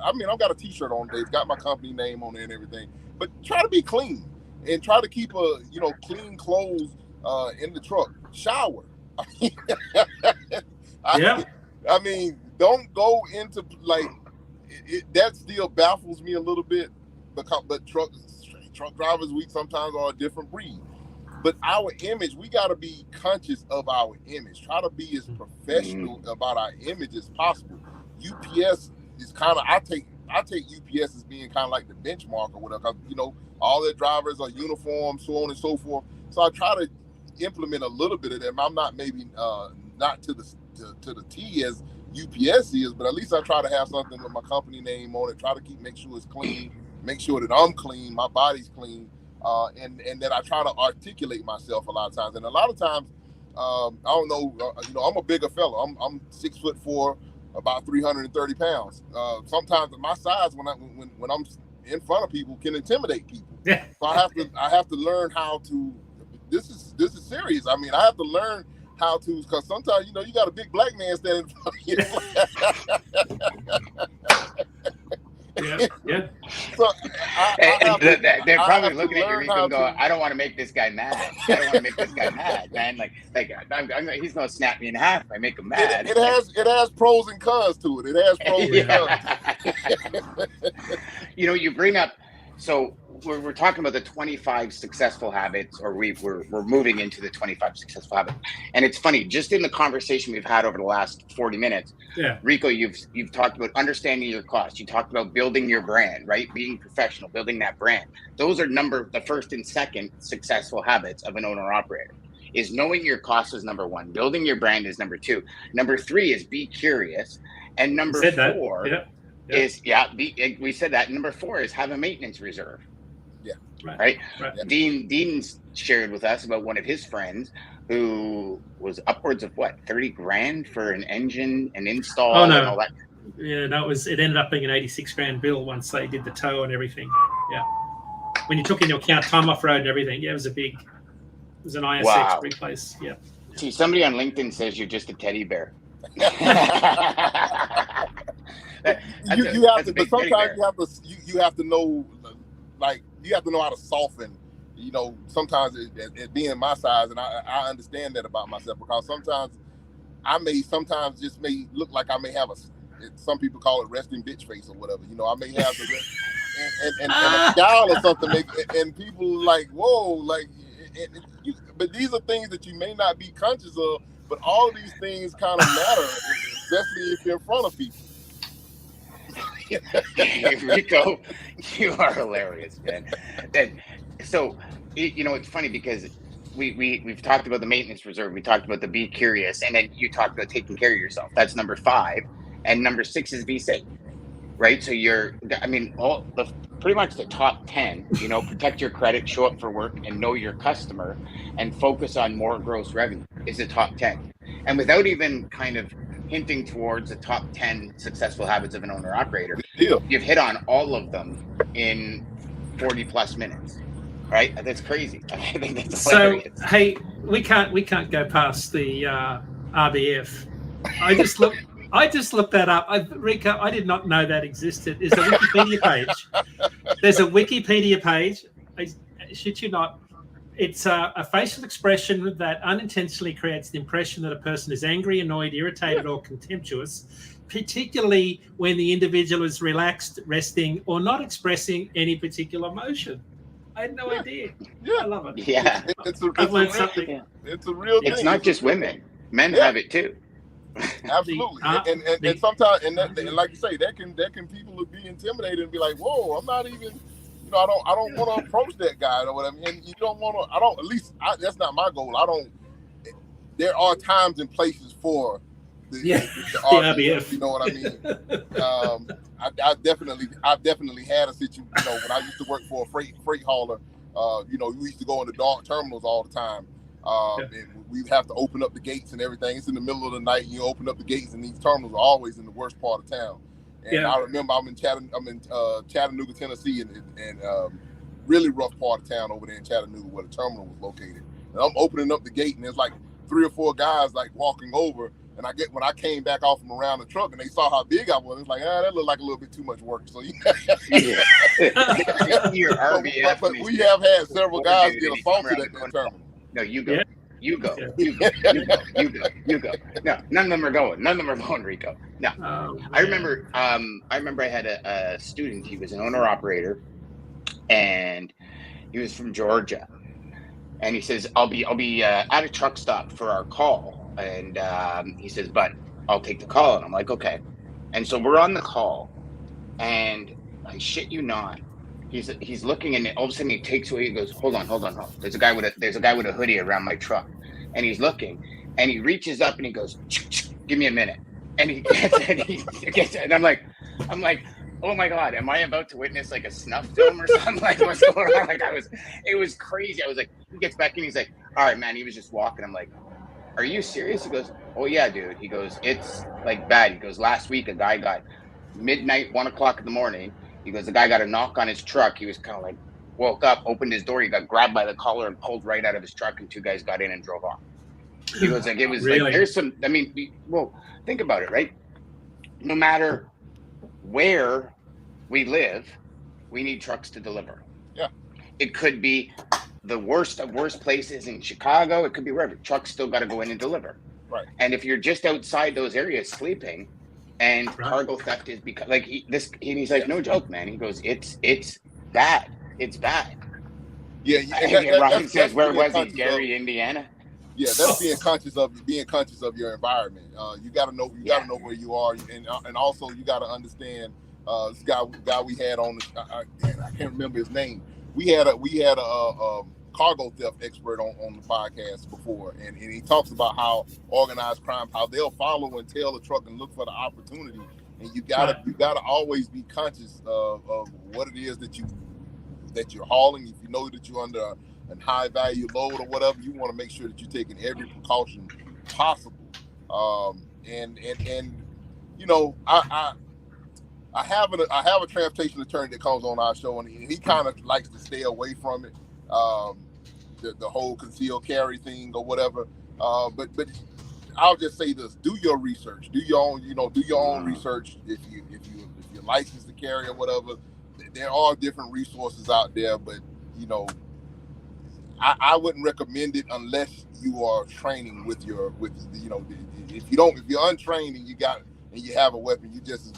I mean, I've got a T-shirt on today. It's got my company name on it and everything. But try to be clean and try to keep clean clothes in the truck. Shower. I mean, don't go into like that. Still baffles me a little bit. But truck drivers, we sometimes are a different breed. But our image, we got to be conscious of our image. Try to be as professional about our image as possible. UPS is kind of, I take UPS as being kind of like the benchmark or whatever. Because, all their drivers are uniform, so on and so forth. So I try to implement a little bit of them. I'm not maybe not to the T as UPS is, but at least I try to have something with my company name on it. Try to make sure it's clean. Make sure that I'm clean, my body's clean, and that I try to articulate myself a lot of times. And a lot of times, I don't know, I'm a bigger fella. I'm 6'4", about 330 pounds. Sometimes my size, when I'm in front of people, can intimidate people. Yeah. So I have to learn how to. This is serious. I mean, I have to learn how to, because sometimes you got a big black man standing in front of you. Yeah. So they're probably looking at you and go, I don't want to make this guy mad. I don't want to make this guy mad, man. Like he's gonna snap me in half if I make him mad. It has pros and cons to it. It has pros and cons. You bring up, so we're talking about the 25 successful habits, or we're moving into the 25 successful habits. And it's funny, just in the conversation we've had over the last 40 minutes, Rico, you've talked about understanding your cost. You talked about building your brand, right? Being professional, building that brand. Those are the first and second successful habits of an owner operator. Is knowing your cost is number one. Building your brand is number two. Number three is be curious. And number four is, we said that. Number four is have a maintenance reserve. Right. Dean shared with us about one of his friends who was upwards of $30,000 for an engine and install and all that. Yeah, it ended up being an $86,000 bill once they did the tow and everything. Yeah. When you took into account time off road and everything, it was an ISX replace. Yeah. See, somebody on LinkedIn says you're just a teddy bear. You have to know, like, you have to know how to soften, sometimes it being my size, and I understand that about myself, because sometimes I may look like I may have some people call it resting bitch face or whatever. I may have and a scowl or something, and people like, whoa, like, but these are things that you may not be conscious of, but all of these things kind of matter, especially if you're in front of people. Rico, you are hilarious, man. So, it's funny because we've talked about the maintenance reserve, we talked about the be curious, and then you talked about taking care of yourself. That's number 5, and number 6 is be safe, right? So pretty much the top 10. Protect your credit, show up for work, and know your customer, and focus on more gross revenue is the top 10. And without even kind of hinting towards the top 10 successful habits of an owner operator, you've hit on all of them in 40 plus minutes, right? That's crazy. I think that's hilarious. So, hey, we can't go past the RBF. I just looked that up. Rico, I did not know that existed. There's a Wikipedia page. I shit you not. It's a facial expression that unintentionally creates the impression that a person is angry, annoyed, irritated, or contemptuous, particularly when the individual is relaxed, resting, or not expressing any particular emotion. I had no idea. Yeah. I love it. Yeah. I've learned something. Yeah. It's a real thing. It's not just women. Men have it too. Absolutely. And sometimes, and like you say, that can people be intimidated and be like, whoa, I'm not even... I don't want to approach that guy or whatever. And you don't want to. That's not my goal. There are times and places for the RBF. You know what I mean? I've definitely had a situation. When I used to work for a freight hauler. We used to go into dark terminals all the time. And we have to open up the gates and everything. It's in the middle of the night. You open up the gates, and these terminals are always in the worst part of town. And I remember I'm in Chattanooga, Tennessee, and really rough part of town over there in Chattanooga where the terminal was located. And I'm opening up the gate, and there's like 3 or 4 guys like walking over. And when I came back off from around the truck, and they saw how big I was, it's like, that looked like a little bit too much work. So but we have had several guys get assaulted at that terminal. No, you go. You go. No, none of them are going. None of them are going, Rico. No. I remember I had a student. He was an owner operator, and he was from Georgia. And he says, I'll be at a truck stop for our call. And he says, but I'll take the call. And I'm like, okay. And so we're on the call, and I shit you not, he's looking, and all of a sudden he takes away. He goes, hold on. There's a guy with a hoodie around my truck, and he's looking, and he reaches up and he goes, give me a minute, and he gets it, and I'm like, oh my God, am I about to witness like a snuff film or something? Like, what's going on? Like, it was crazy. I was like, he gets back and he's like, all right, man. He was just walking. I'm like, are you serious? He goes, oh yeah, dude. He goes, it's like bad. He goes, last week a guy got midnight, 1 o'clock in the morning. He goes, the guy got a knock on his truck. He was kind of like, woke up, opened his door. He got grabbed by the collar and pulled right out of his truck, and 2 guys got in and drove off. He goes, like, it was really? Like, there's some, I mean, well, think about it, right? No matter where we live, we need trucks to deliver. Yeah. It could be the worst of worst places in Chicago. It could be wherever. Trucks still got to go in and deliver. Right. And if you're just outside those areas sleeping, and cargo theft is because like he's like, no joke, man. He goes, it's bad. It's bad. Yeah. Ryan says, where was he? Gary, Indiana. Yeah, that's being conscious of your environment. You got to know where you are, and also you got to understand. This guy we had on, I can't remember his name. We had a cargo theft expert on the podcast before, and he talks about how organized crime, how they'll follow and tail the truck and look for the opportunity. And you gotta always be conscious of what it is that you're hauling. If you know that you're under a high value load or whatever, you want to make sure that you're taking every precaution possible. And you know, I have a transportation attorney that comes on our show, and he kind of likes to stay away from it, the whole concealed carry thing or whatever. But I'll just say this: do your research, do your own research. If you're licensed to carry or whatever, there are different resources out there. But you know, I wouldn't recommend it unless you are training if you're untrained and you have a weapon, you just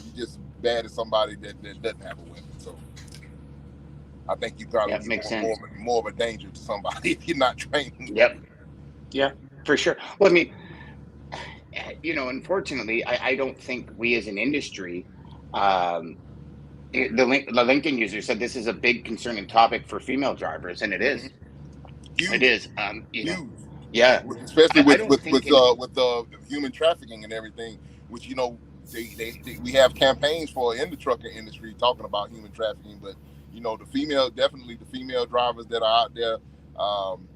bad as somebody that doesn't have a weapon. So I think you probably more of a danger to somebody if you're not trained. Yep. Yeah, for sure. Well, I mean, you know, unfortunately, I don't think we as an industry, the LinkedIn user said this is a big concerning topic for female drivers, and it is. Huge. It is. Huge. Yeah. Especially with human trafficking and everything, which, you know, we have campaigns for in the trucking industry talking about human trafficking, but you know, the female drivers that are out there,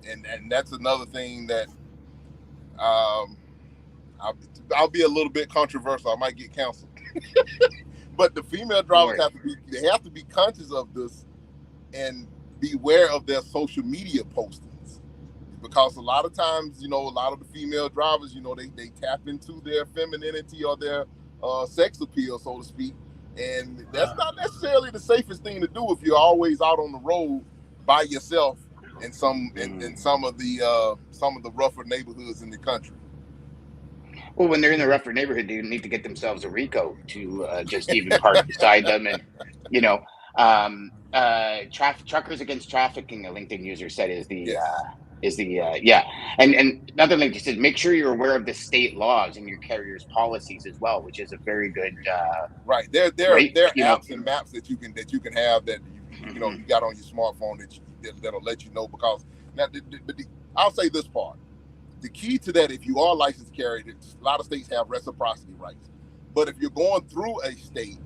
and that's another thing that I'll be a little bit controversial. I might get canceled, but the female drivers have to be conscious of this and beware of their social media postings, because a lot of times, you know, a lot of the female drivers, you know, they tap into their femininity or their sex appeal, so to speak, and that's not necessarily the safest thing to do if you're always out on the road by yourself in some of the rougher neighborhoods in the country. Well, when they're in the rougher neighborhood, they need to get themselves a RICO to just even park beside them, and you know, truckers against trafficking. A LinkedIn user said is the and another link just says make sure you're aware of the state laws and your carrier's policies as well, which is a very good right. There are apps and maps that you can have that you know you got on your smartphone that'll let you know, because now I'll say this part. The key to that, if you are licensed to carry, a lot of states have reciprocity rights. But if you're going through a state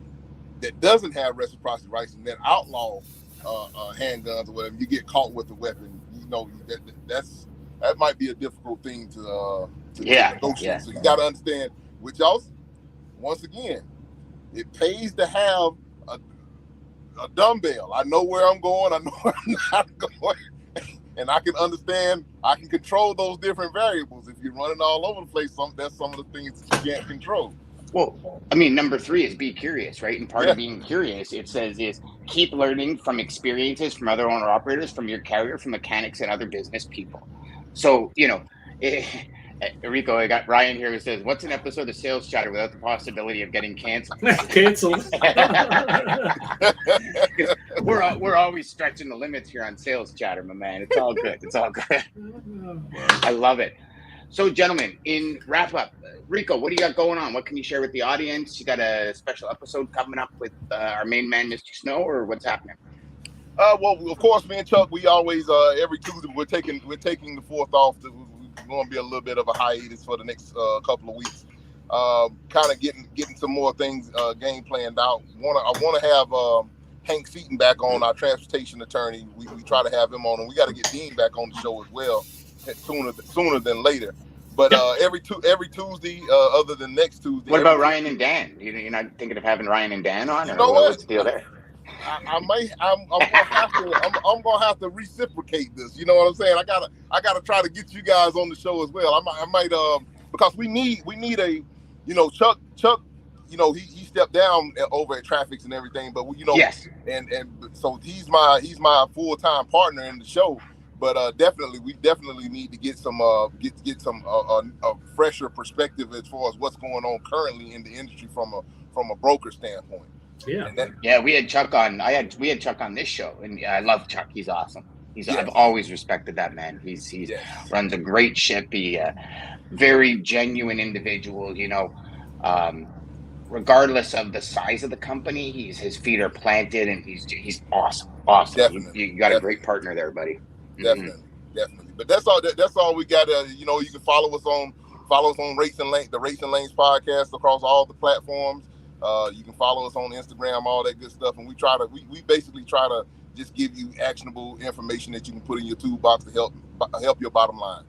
that doesn't have reciprocity rights and then outlaw handguns or whatever, you get caught with a weapon, you know, that might be a difficult thing to negotiate. Yeah. So you got to understand, which also, once again, it pays to have a dumbbell. I know where I'm going. I know where I'm not going. And I can understand, I can control those different variables. If you're running all over the place, that's some of the things that you can't control. Well, I mean, number 3 is be curious, right? And part of being curious, it says, is keep learning from experiences from other owner-operators, from your carrier, from mechanics, and other business people. So, Rico, I got Ryan here who says, what's an episode of Sales Chatter without the possibility of getting canceled? We're always stretching the limits here on Sales Chatter, my man. It's all good. It's all good. I love it. So, gentlemen, in wrap up, Rico, what do you got going on? What can you share with the audience? You got a special episode coming up with our main man, Mr. Snow, or what's happening? Well, of course, me and Chuck, we always every Tuesday we're taking the 4th off. We're going to be a little bit of a hiatus for the next couple of weeks. Kind of getting some more things game planned out. I want to have Hank Seaton back on, our transportation attorney. We try to have him on, and we got to get Dean back on the show as well sooner than later. But every Tuesday, other than next Tuesday. What about Ryan and Dan? You're not thinking of having Ryan and Dan on? You know what's the deal there? I'm gonna have to reciprocate this. You know what I'm saying? I gotta try to get you guys on the show as well. I might because we need a, Chuck. He stepped down over at Traffics and everything, but yes. And so he's my full-time partner in the show. But we definitely need to get some a fresher perspective as far as what's going on currently in the industry from a broker standpoint. Yeah. We had Chuck on. We had Chuck on this show, and I love Chuck. He's awesome. I've always respected that man. He runs a great ship. He very genuine individual. Regardless of the size of the company, his feet are planted, and he's awesome. Awesome. Definitely. You got a great partner there, buddy. Definitely. But that's all we got. You can follow us on the Racing Lanes podcast across all the platforms. You can follow us on Instagram, all that good stuff, and we basically try to just give you actionable information that you can put in your toolbox to help your bottom line.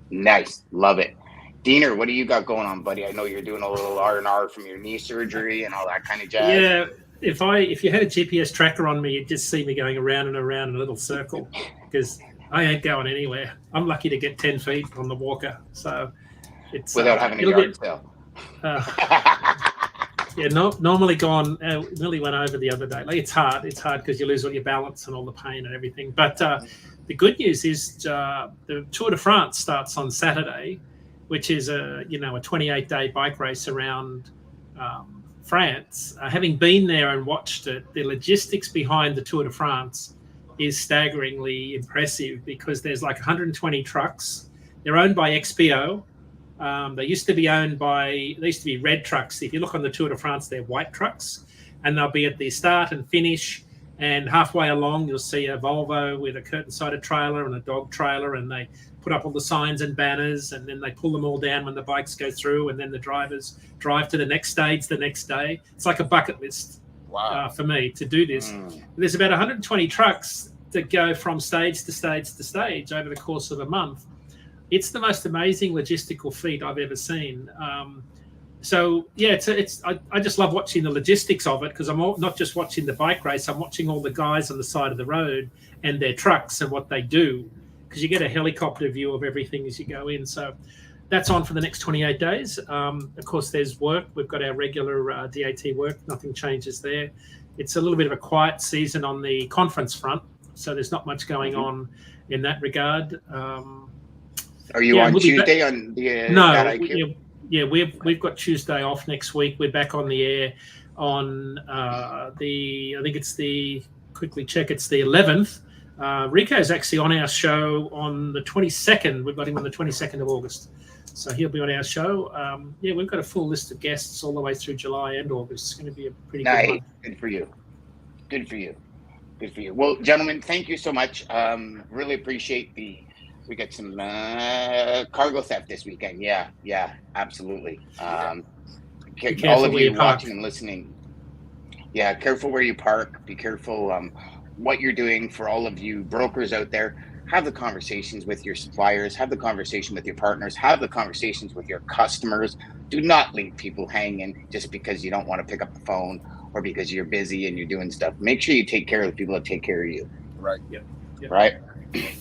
Nice, love it. Diener, what do you got going on, buddy? I know you're doing a little R&R from your knee surgery and all that kind of jazz. Yeah. If you had a GPS tracker on me, you'd just see me going around and around in a little circle because I ain't going anywhere. I'm lucky to get 10 feet on the walker, so it's without having a yard sale. Normally gone. Nearly went over the other day. Like it's hard because you lose all your balance and all the pain and everything. But the good news is the Tour de France starts on Saturday, which is a 28-day bike race around France. Having been there and watched it, the logistics behind the Tour de France is staggeringly impressive because there's like 120 trucks. They're owned by XPO. They used to be red trucks. If you look on the Tour de France, they're white trucks, and they'll be at the start and finish. And halfway along, you'll see a Volvo with a curtain-sided trailer and a dog trailer, and they put up all the signs and banners, and then they pull them all down when the bikes go through, and then the drivers drive to the next stage the next day. It's like a bucket list for me to do this. There's about 120 trucks that go from stage to stage to stage over the course of a month. It's the most amazing logistical feat I've ever seen. I just love watching the logistics of it because I'm not just watching the bike race. I'm watching all the guys on the side of the road and their trucks and what they do because you get a helicopter view of everything as you go in. So that's on for the next 28 days. Of course, there's work. We've got our regular DAT work. Nothing changes there. It's a little bit of a quiet season on the conference front, so there's not much going on in that regard. Are you on Tuesday on the No, we've got Tuesday off next week. We're back on the air on it's the 11th. Rico's actually on our show on the 22nd. We've got him on the 22nd of August. So he'll be on our show. We've got a full list of guests all the way through July and August. It's going to be a pretty good month. Good for you. Good for you. Well, gentlemen, thank you so much. Really appreciate we got some cargo theft this weekend. Yeah, absolutely. All of you watching and listening. Yeah, careful where you park. Be careful what you're doing for all of you brokers out there. have the conversations with your suppliers, have the conversation with your partners, have the conversations with your customers. Do not leave people hanging just because you don't want to pick up the phone or because you're busy and you're doing stuff. Make sure you take care of the people that take care of you. Right. Yep. Right.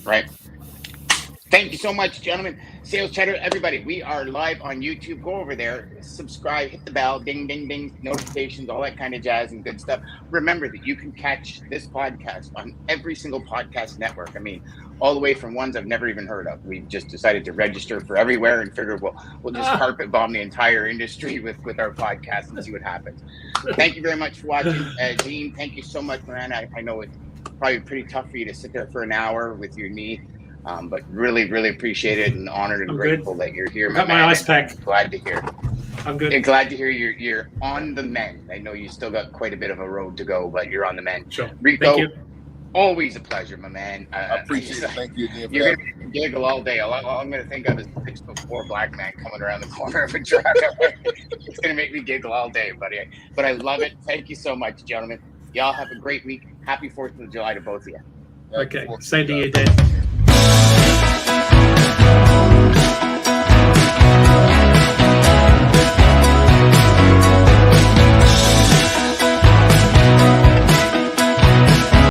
Right. Thank you so much, gentlemen. Sales Chatter, everybody. We are live on YouTube. Go over there, subscribe, hit the bell, ding, ding, ding, notifications, all that kind of jazz and good stuff. Remember that you can catch this podcast on every single podcast network. I mean, all the way from ones I've never even heard of. We've just decided to register for everywhere and figure we'll just carpet bomb the entire industry with our podcast and see what happens. Thank you very much for watching. Dean, thank you so much, man. I know it's probably pretty tough for you to sit there for an hour with your knee. But really, really appreciate it and honored and grateful that you're here. Got my ice pack. Glad to hear. I'm good. And glad to hear you're on the mend. I know you still got quite a bit of a road to go, but you're on the mend. Sure. Rico, thank you. Always a pleasure, my man. I appreciate it. Thank you again. You're going to giggle all day. All I'm going to think of is the 6'4" black man coming around the corner of a truck. It's going to make me giggle all day, buddy. But I love it. Thank you so much, gentlemen. Y'all have a great week. Happy 4th of July to both of you. Okay. Same to you, Dan.